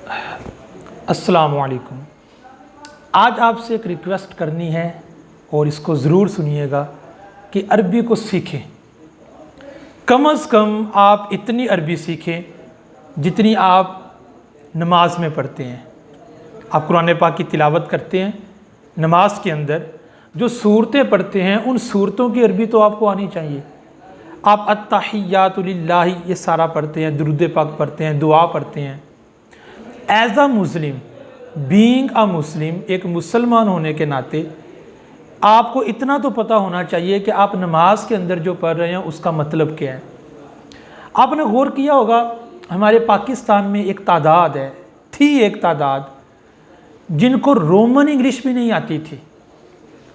अस्सलामु अलैकुम। आज आपसे एक रिक्वेस्ट करनी है और इसको ज़रूर सुनिएगा कि अरबी को सीखें। कम अज़ कम आप इतनी अरबी सीखें जितनी आप नमाज में पढ़ते हैं। आप कुरान पाक की तिलावत करते हैं, नमाज के अंदर जो सूरतें पढ़ते हैं उन सूरतों की अरबी तो आपको आनी चाहिए। आप अत्तहिय्यातु लिल्लाहि ये सारा पढ़ते हैं, दुरूद पाक पढ़ते हैं, दुआ पढ़ते हैं। As a Muslim, being a मुस्लिम, एक मुसलमान होने के नाते आपको इतना तो पता होना चाहिए कि आप नमाज के अंदर जो पढ़ रहे हैं उसका मतलब क्या है। आपने गौर किया होगा, हमारे पाकिस्तान में एक तादाद है, थी एक तादाद जिनको रोमन इंग्लिश भी नहीं आती थी।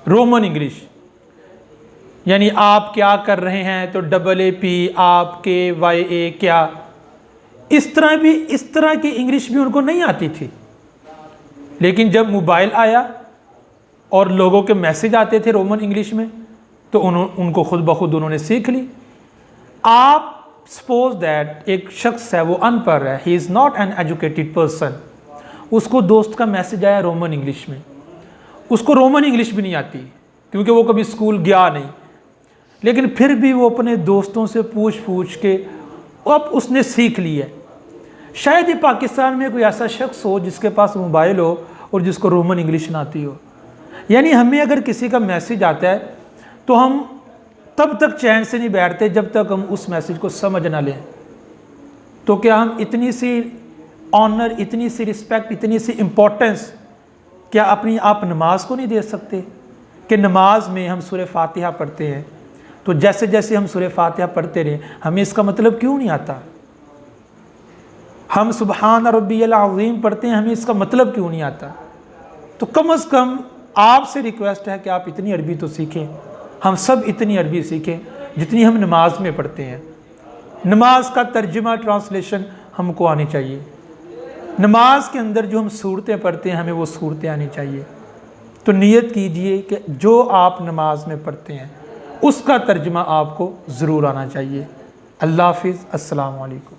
रोमन इंग्लिश यानी आप क्या कर रहे हैं तो AAP, आप KYA क्या, इस तरह की इंग्लिश भी उनको नहीं आती थी। लेकिन जब मोबाइल आया और लोगों के मैसेज आते थे रोमन इंग्लिश में तो उनको खुद ब खुद उन्होंने सीख ली। आप सपोज दैट एक शख्स है, वो अनपढ़ है, he is not an educated person, उसको दोस्त का मैसेज आया रोमन इंग्लिश में, उसको रोमन इंग्लिश भी नहीं आती क्योंकि वो कभी स्कूल गया नहीं, लेकिन फिर भी वो अपने दोस्तों से पूछ के अब उसने सीख ली है। शायद ही पाकिस्तान में कोई ऐसा शख्स हो जिसके पास मोबाइल हो और जिसको रोमन इंग्लिश ना आती हो। यानी हमें अगर किसी का मैसेज आता है तो हम तब तक चैन से नहीं बैठते जब तक हम उस मैसेज को समझ ना लें। तो क्या हम इतनी सी ऑनर, इतनी सी रिस्पेक्ट, इतनी सी इम्पोर्टेंस क्या अपनी आप नमाज को नहीं दे सकते कि नमाज में हम सूरह फातिहा पढ़ते हैं तो जैसे जैसे हम सूरह फातिहा पढ़ते रहे हमें इसका मतलब क्यों नहीं आता। हम सुबहान रब्बियल अज़ीम पढ़ते हैं, हमें इसका मतलब क्यों नहीं आता। तो कम अज़ कम आपसे रिक्वेस्ट है कि आप इतनी अरबी तो सीखें, हम सब इतनी अरबी सीखें जितनी हम नमाज में पढ़ते हैं। नमाज का तर्जुमा, ट्रांसलेशन हमको आनी चाहिए। नमाज के अंदर जो हम सूरतें पढ़ते हैं हमें वो सूरतें आनी चाहिए। तो नियत कीजिए कि जो आप नमाज में पढ़ते हैं उसका तर्जुमा आपको ज़रूर आना चाहिए। अल्लाह हाफ़िज़। अस्सलामु अलैकुम।